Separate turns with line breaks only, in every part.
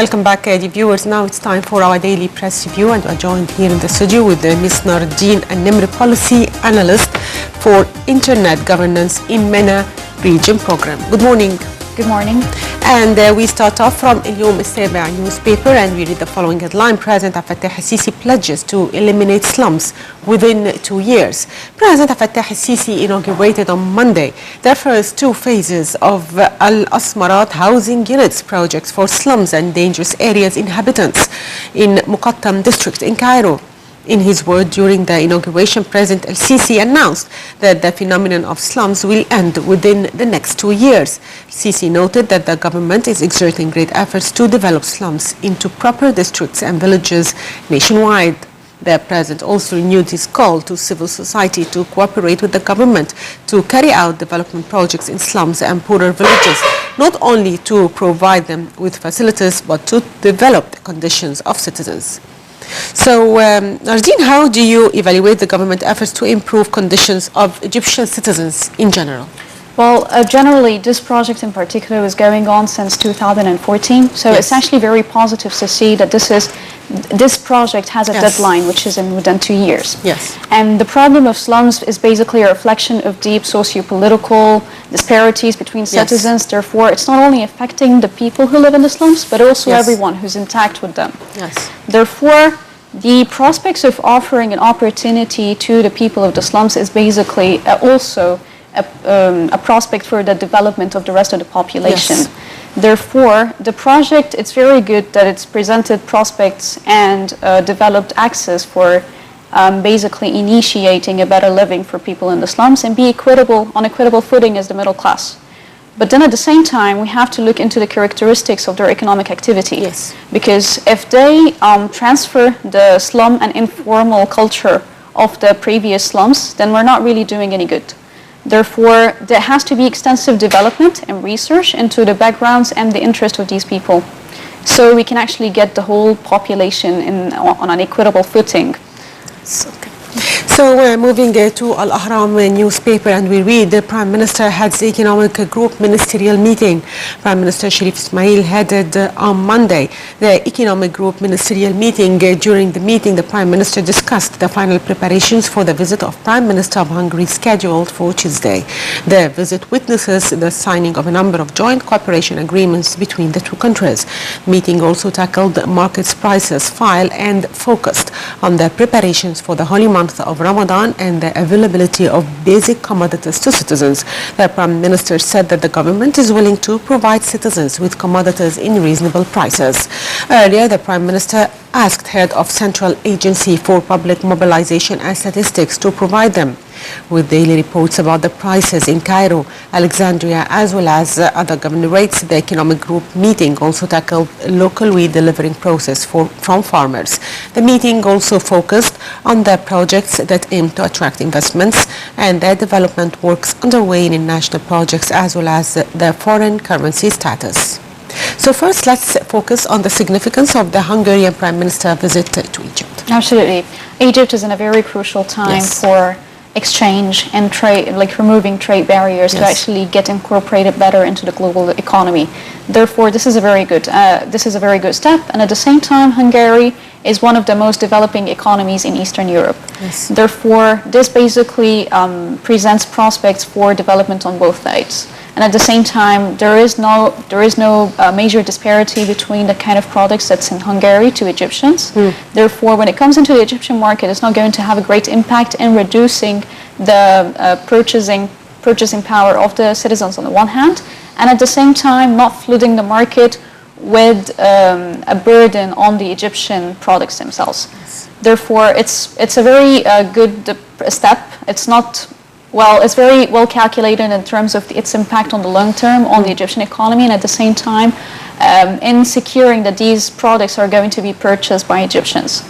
Welcome back, dear viewers. Now it's time for our daily press review, and we're joined here in the studio with Ms. Nardeen Mohamed, Policy Analyst for Internet Governance in MENA Region Program. Good morning.
Good morning.
And we start off from اليوم السابع newspaper, and we read the following headline. President Fattah al-Sisi pledges to eliminate slums within 2 years. President Fattah al-Sisi inaugurated on Monday the first 2 phases of Al-Asmarat housing units projects for slums and dangerous areas inhabitants in Muqattam district in Cairo. In his word during the inauguration, President al-Sisi announced that the phenomenon of slums will end within the next 2 years. Sisi noted that the government is exerting great efforts to develop slums into proper districts and villages nationwide. The president also renewed his call to civil society to cooperate with the government to carry out development projects in slums and poorer villages, not only to provide them with facilities, but to develop the conditions of citizens. So, Nardeen, how do you evaluate the government efforts to improve conditions of Egyptian citizens in general?
Well, generally, this project in particular is going on since 2014. So
Yes.
it's actually very positive to see that this project has a
Yes.
deadline, which is in within 2 years.
Yes.
And the problem of slums is basically a reflection of deep socio-political disparities between citizens. Therefore, it's not only affecting the people who live in the slums, but also
Yes.
everyone who's intact with them.
Yes.
Therefore, the prospects of offering an opportunity to the people of the slums is basically also a prospect for the development of the rest of the population.
Yes.
Therefore, the project, it's very good that it's presented prospects and developed access for basically initiating a better living for people in the slums and be on equitable footing as the middle class. But then at the same time, we have to look into the characteristics of their economic activity.
Yes.
Because if they transfer the slum and informal culture of the previous slums, then we're not really doing any good. Therefore, there has to be extensive development and research into the backgrounds and the interest of these people, so we can actually get the whole population on an equitable footing.
So we're moving to Al-Ahram newspaper, and we read the Prime Minister heads the Economic Group Ministerial Meeting. Prime Minister Sharif Ismail headed on Monday the Economic Group Ministerial Meeting. During the meeting, the Prime Minister discussed the final preparations for the visit of Prime Minister of Hungary scheduled for Tuesday. The visit witnesses the signing of a number of joint cooperation agreements between the 2 countries. The meeting also tackled the markets prices file and focused on the preparations for the holy month of Ramadan and the availability of basic commodities to citizens. The Prime Minister said that the government is willing to provide citizens with commodities in reasonable prices. Earlier, the Prime Minister asked head of Central Agency for Public Mobilization and Statistics to provide them with daily reports about the prices in Cairo, Alexandria, as well as other governorates. The Economic Group meeting also tackled local wheat delivering process from farmers. The meeting also focused on the projects that aim to attract investments and the development works underway in national projects, as well as the foreign currency status. So first, let's focus on the significance of the Hungarian Prime Minister visit to Egypt.
Absolutely. Egypt is in a very crucial time
Yes.
for exchange and trade, like removing trade barriers to
Yes.
actually get incorporated better into the global economy. Therefore, this is a very good step. And at the same time, Hungary is one of the most developing economies in Eastern Europe.
Yes.
Therefore, this basically presents prospects for development on both sides. And at the same time, there is no major disparity between the kind of products that's in Hungary to Egyptians. Therefore, when it comes into the Egyptian market, it's not going to have a great impact in reducing the purchasing power of the citizens on the one hand, and at the same time, not flooding the market with a burden on the Egyptian products themselves.
Yes.
Therefore, it's a very good step. It's very well calculated in terms of its impact on the long term on the Egyptian economy, and at the same time in securing that these products are going to be purchased by Egyptians.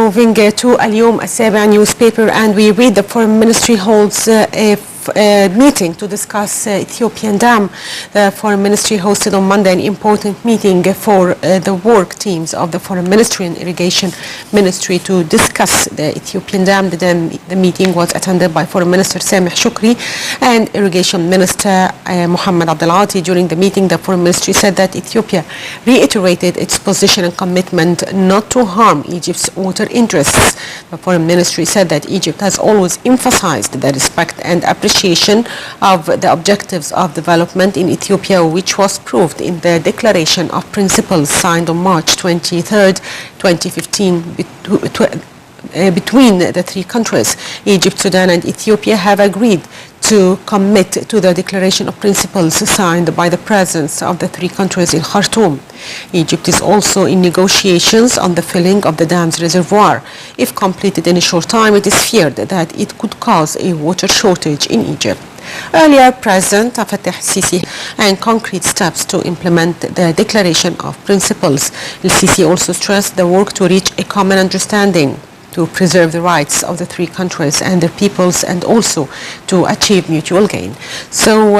Moving to Al-Yom Al-Sabi newspaper, and we read the Foreign Ministry holds a meeting to discuss Ethiopian dam. The Foreign Ministry hosted on Monday an important meeting for the work teams of the Foreign Ministry and Irrigation Ministry to discuss the Ethiopian dam. The meeting was attended by Foreign Minister Sameh Shukri and Irrigation Minister Mohamed Abdelati. During the meeting, the Foreign Ministry said that Ethiopia reiterated its position and commitment not to harm Egypt's water interests. The Foreign Ministry said that Egypt has always emphasized the respect and appreciation of the objectives of development in Ethiopia, which was proved in the Declaration of Principles signed on March 23rd, 2015 between the three countries. Egypt, Sudan and Ethiopia have agreed to commit to the Declaration of Principles signed by the presidents of the three countries in Khartoum. Egypt is also in negotiations on the filling of the dam's reservoir. If completed in a short time, it is feared that it could cause a water shortage in Egypt. Earlier, President Fattah al-Sisi and concrete steps to implement the Declaration of Principles. Al-Sisi also stressed the work to reach a common understanding to preserve the rights of the three countries and their peoples and also to achieve mutual gain. So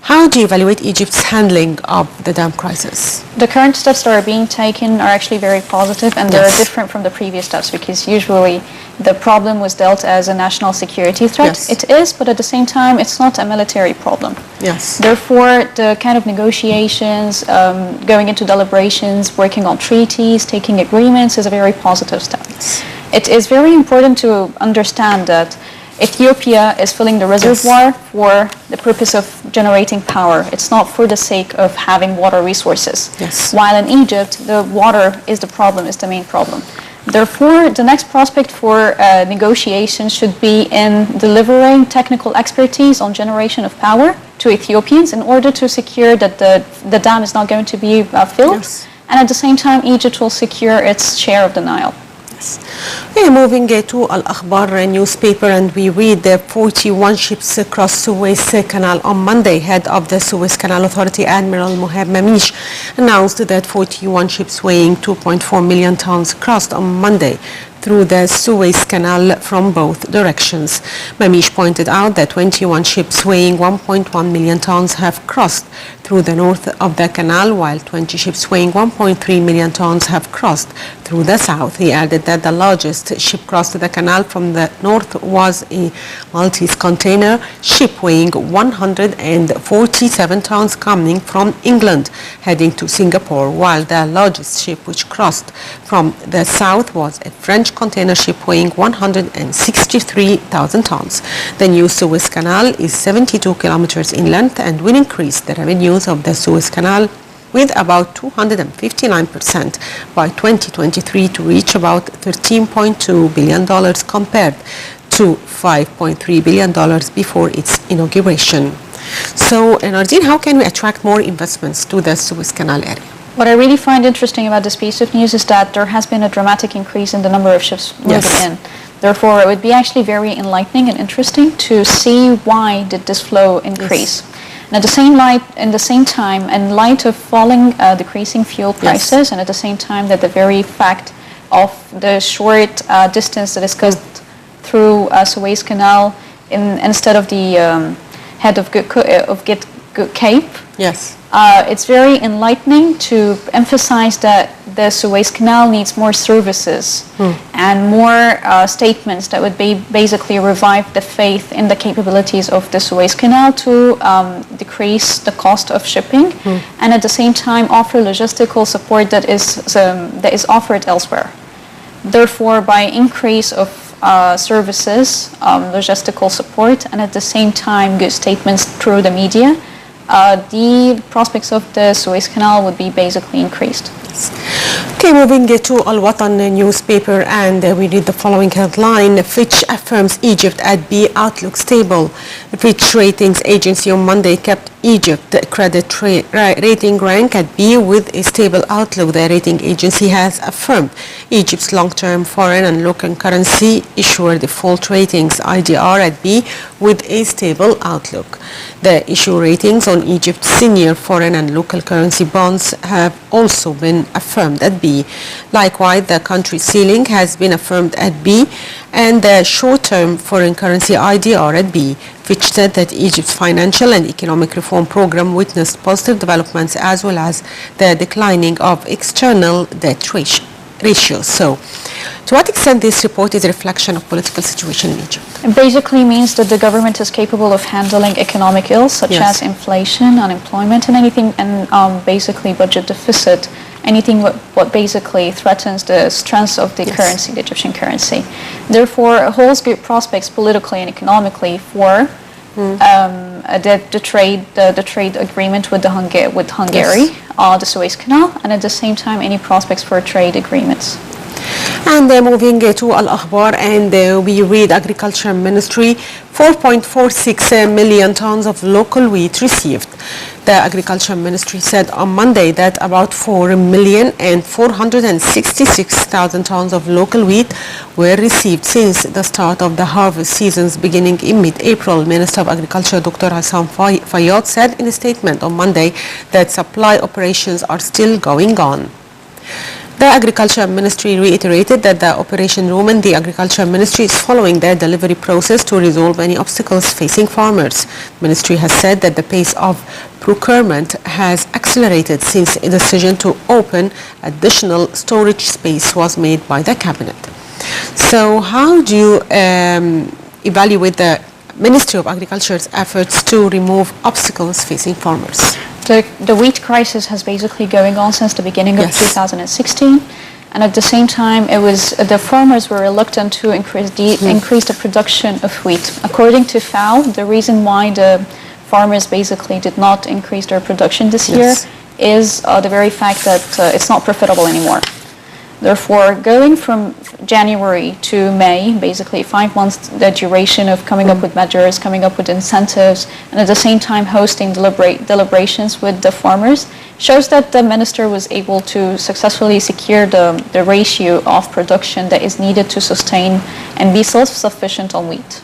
how do you evaluate Egypt's handling of the dam crisis?
The current steps that are being taken are actually very positive, and they're different from the previous steps, because usually the problem was dealt as a national security threat.
Yes.
It is, but at the same time, it's not a military problem.
Yes.
Therefore, the kind of negotiations, going into deliberations, working on treaties, taking agreements is a very positive step. It is very important to understand that Ethiopia is filling the reservoir for the purpose of generating power. It's not for the sake of having water resources.
Yes.
While in Egypt, the water is the problem, is the main problem. Therefore, the next prospect for negotiations should be in delivering technical expertise on generation of power to Ethiopians in order to secure that the dam is not going to be filled.
Yes.
And at the same time, Egypt will secure its share of the Nile.
Okay, moving to Al-Akhbar newspaper, and we read the 41 ships crossed Suez Canal on Monday. Head of the Suez Canal Authority, Admiral Mohamed, announced that 41 ships weighing 2.4 million tons crossed on Monday through the Suez Canal from both directions. Mamish pointed out that 21 ships weighing 1.1 million tons have crossed through the north of the canal, while 20 ships weighing 1.3 million tons have crossed through the south. He added that the largest ship crossed the canal from the north was a Maltese container ship weighing 147 tons coming from England heading to Singapore, while the largest ship which crossed from the south was a French container ship weighing 163,000 tons. The new Suez Canal is 72 kilometers in length and will increase the revenues of the Suez Canal with about 259% by 2023 to reach about $13.2 billion compared to $5.3 billion before its inauguration. So, Nardeen, how can we attract more investments to the Suez Canal area?
What I really find interesting about this piece of news is that there has been a dramatic increase in the number of ships moving in. Therefore, it would be actually very enlightening and interesting to see why did this flow increase. And at the same time, in light of falling, decreasing fuel prices, and at the same time that the very fact of the short distance that is cut through Suez Canal instead of the head of Good Cape.
Yes.
It's very enlightening to emphasize that the Suez Canal needs more services and more statements that would basically revive the faith in the capabilities of the Suez Canal to decrease the cost of shipping and at the same time offer logistical support that is offered elsewhere. Therefore, by increase of services, logistical support, and at the same time good statements through the media, the prospects of the Suez Canal would be basically increased.
Okay, moving to Al Watan newspaper, and we read the following headline: Fitch affirms Egypt at B outlook stable. The Fitch ratings agency on Monday kept Egypt credit rating rank at B with a stable outlook. The rating agency has affirmed Egypt's long-term foreign and local currency issuer default ratings IDR at B with a stable outlook. The issue ratings on Egypt's senior foreign and local currency bonds have also been affirmed affirmed at B. Likewise, the country's ceiling has been affirmed at B, and the short-term foreign currency IDR at B. Fitch said that Egypt's financial and economic reform program witnessed positive developments as well as the declining of external debt ratios. So, to what extent this report is a reflection of political situation in Egypt?
It basically means that the government is capable of handling economic ills such as inflation, unemployment, and anything, and basically budget deficit, anything what basically threatens the strength of the currency, the Egyptian currency. Therefore, it holds good prospects politically and economically for the trade agreement with Hungary, the Suez Canal, and at the same time any prospects for trade agreements.
And moving to Al-Akhbar, and we read Agriculture Ministry, 4.46 million tons of local wheat received. The Agriculture Ministry said on Monday that about 4,466,000 tons of local wheat were received since the start of the harvest seasons beginning in mid-April. Minister of Agriculture Dr. Hassan Fayyad said in a statement on Monday that supply operations are still going on. The Agriculture Ministry reiterated that the operation room in the Agriculture Ministry is following their delivery process to resolve any obstacles facing farmers. The Ministry has said that the pace of procurement has accelerated since a decision to open additional storage space was made by the Cabinet. So how do you evaluate the Ministry of Agriculture's efforts to remove obstacles facing farmers?
The wheat crisis has basically going on since the beginning of 2016, and at the same time, it was the farmers were reluctant to increase the production of wheat. According to FAO, the reason why the farmers basically did not increase their production this year is the very fact that it's not profitable anymore. Therefore, going from January to May, basically 5 months, the duration of coming up with measures, coming up with incentives, and at the same time hosting deliberations with the farmers, shows that the minister was able to successfully secure the ratio of production that is needed to sustain and be self-sufficient on wheat.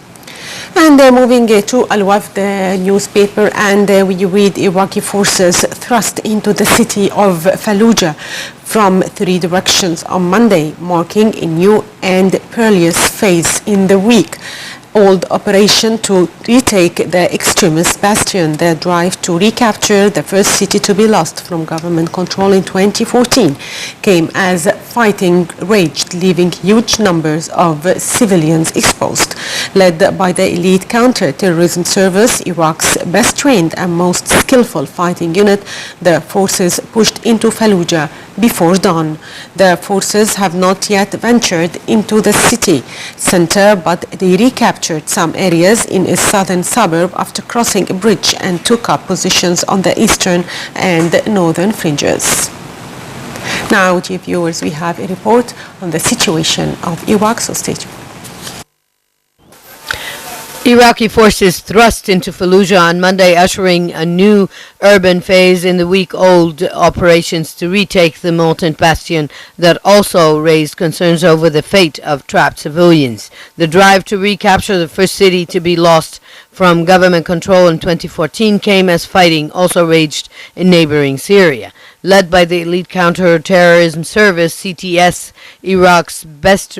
And moving to Al-Wafd newspaper, and we read Iraqi forces thrust into the city of Fallujah from 3 directions on Monday, marking a new and perilous phase in the week-old operation to retake the extremist bastion. The drive to recapture the first city to be lost from government control in 2014 came as fighting raged, leaving huge numbers of civilians exposed. Led by the elite counter-terrorism service, Iraq's best trained and most skillful fighting unit, the forces pushed into Fallujah before dawn. The forces have not yet ventured into the city center, but they recaptured some areas in a southern suburb after crossing a bridge and took up positions on the eastern and northern fringes. Now, dear viewers, we have a report on the situation of Iraq, so stay tuned.
Iraqi forces thrust into Fallujah on Monday, ushering a new urban phase in the week-old operations to retake the militant bastion that also raised concerns over the fate of trapped civilians. The drive to recapture the first city to be lost from government control in 2014 came as fighting also raged in neighboring Syria. Led by the elite counter-terrorism service, CTS, Iraq's best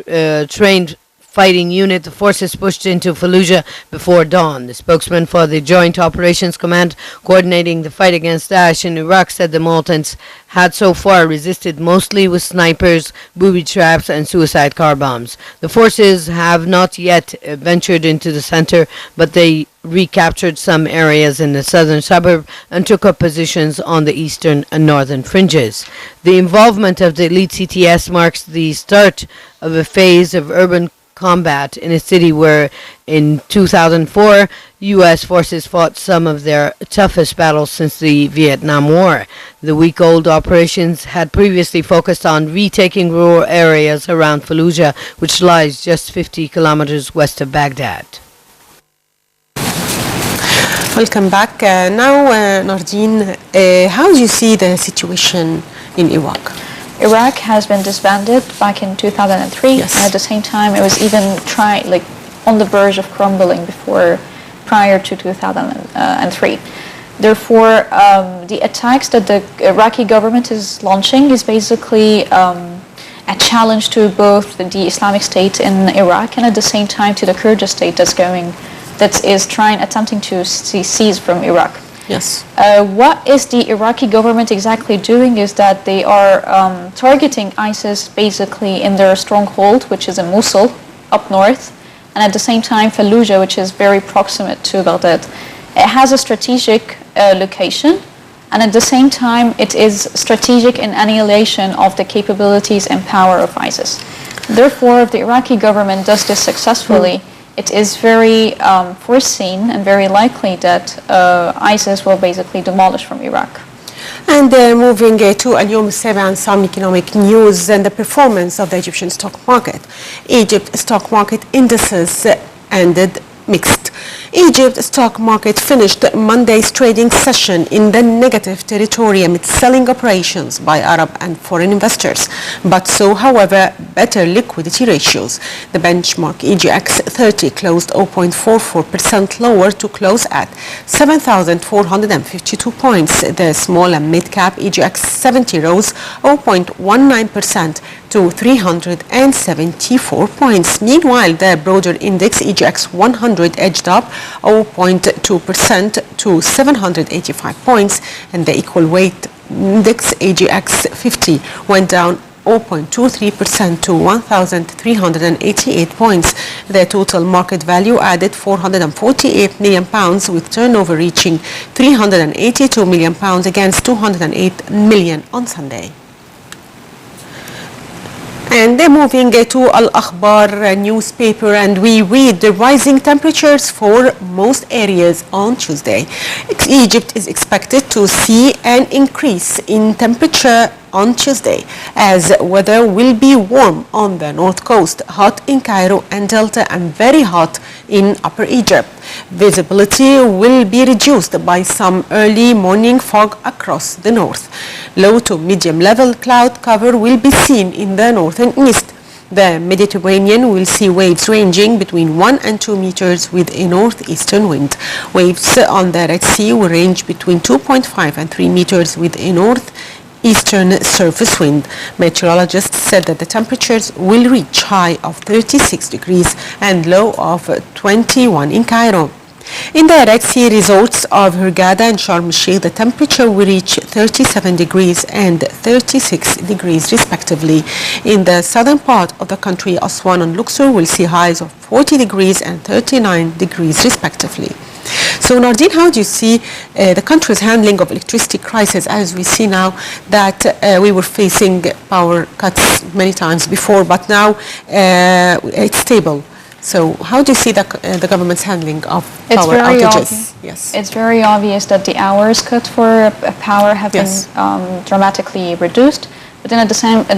trained fighting unit, the forces pushed into Fallujah before dawn. The spokesman for the Joint Operations Command coordinating the fight against Daesh in Iraq said the militants had so far resisted mostly with snipers, booby traps, and suicide car bombs. The forces have not yet ventured into the center, but they recaptured some areas in the southern suburb and took up positions on the eastern and northern fringes. The involvement of the elite CTS marks the start of a phase of urban combat in a city where in 2004 U.S. forces fought some of their toughest battles since the Vietnam War. The week-old operations had previously focused on retaking rural areas around Fallujah, which lies just 50 kilometers west of Baghdad.
Welcome back. Now, Nardeen, how do you see the situation in Iraq?
Iraq has been disbanded back in 2003, and at the same time it was even on the verge of crumbling prior to 2003. Therefore, the attacks that the Iraqi government is launching is basically a challenge to both the Islamic State in Iraq and at the same time to the Kurdish state attempting to seize from Iraq.
Yes.
What is the Iraqi government exactly doing is that they are targeting ISIS basically in their stronghold, which is in Mosul, up north, and at the same time Fallujah, which is very proximate to Baghdad. It has a strategic location, and at the same time it is strategic in annihilation of the capabilities and power of ISIS. Therefore, if the Iraqi government does this successfully, it is very foreseen and very likely that ISIS will basically demolish from Iraq.
And moving to Al-Yom Al-Sabi and some economic news and the performance of the Egyptian stock market. Egypt stock market indices ended mixed. Egypt stock market finished Monday's trading session in the negative territory amid selling operations by Arab and foreign investors, but saw, however, better liquidity ratios. The benchmark EGX 30 closed 0.44% lower to close at 7,452 points. The small and mid-cap EGX 70 rose 0.19% to 374 points. Meanwhile, the broader index EGX 100 edged up 0.2% to 785 points, and the equal weight index AGX 50 went down 0.23% to 1,388 points. The total market value added £448 million, with turnover reaching £382 million against £208 million on Sunday. And then moving to Al-Akhbar newspaper, and we read the rising temperatures for most areas on Tuesday. Egypt is expected to see an increase in temperature on Tuesday, as weather will be warm on the north coast, hot in Cairo and Delta, and very hot in Upper Egypt. Visibility will be reduced by some early morning fog across the north. Low to medium level cloud cover will be seen in the north and east. The Mediterranean will see waves ranging between 1 and 2 meters with a northeastern wind. Waves on the Red Sea will range between 2.5 and 3 meters with a northeastern surface wind. Meteorologists said that the temperatures will reach high of 36 degrees and low of 21 in Cairo. In the Red Sea resorts of Hurghada and Sharm el-Sheikh, the temperature will reach 37 degrees and 36 degrees respectively. In the southern part of the country, Aswan and Luxor will see highs of 40 degrees and 39 degrees respectively. So Nardeen, how do you see the country's handling of electricity crisis, as we see now that we were facing power cuts many times before, but now it's stable? So how do you see the government's handling of power outages? Yes.
It's very obvious that the hours cut for power have been dramatically reduced. But then at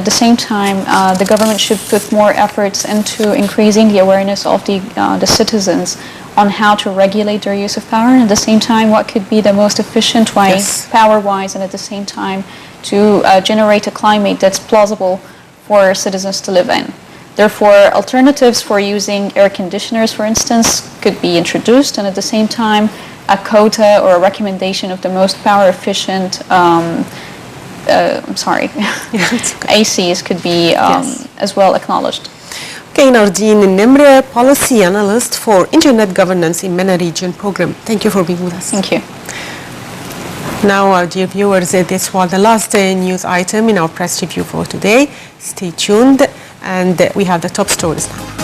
the same time, the government should put more efforts into increasing the awareness of the citizens on how to regulate their use of power, and at the same time, what could be the most efficient way, power-wise, and at the same time, to generate a climate that's plausible for citizens to live in. Therefore, alternatives for using air conditioners, for instance, could be introduced, and at the same time, a quota or a recommendation of the most power-efficient ACs could be as well acknowledged.
Okay, Nardeen Nimre, policy analyst for internet governance in MENA region program. Thank you for being with us.
Thank you.
Now, our dear viewers, this was the last news item in our press review for today. Stay tuned, and we have the top stories now.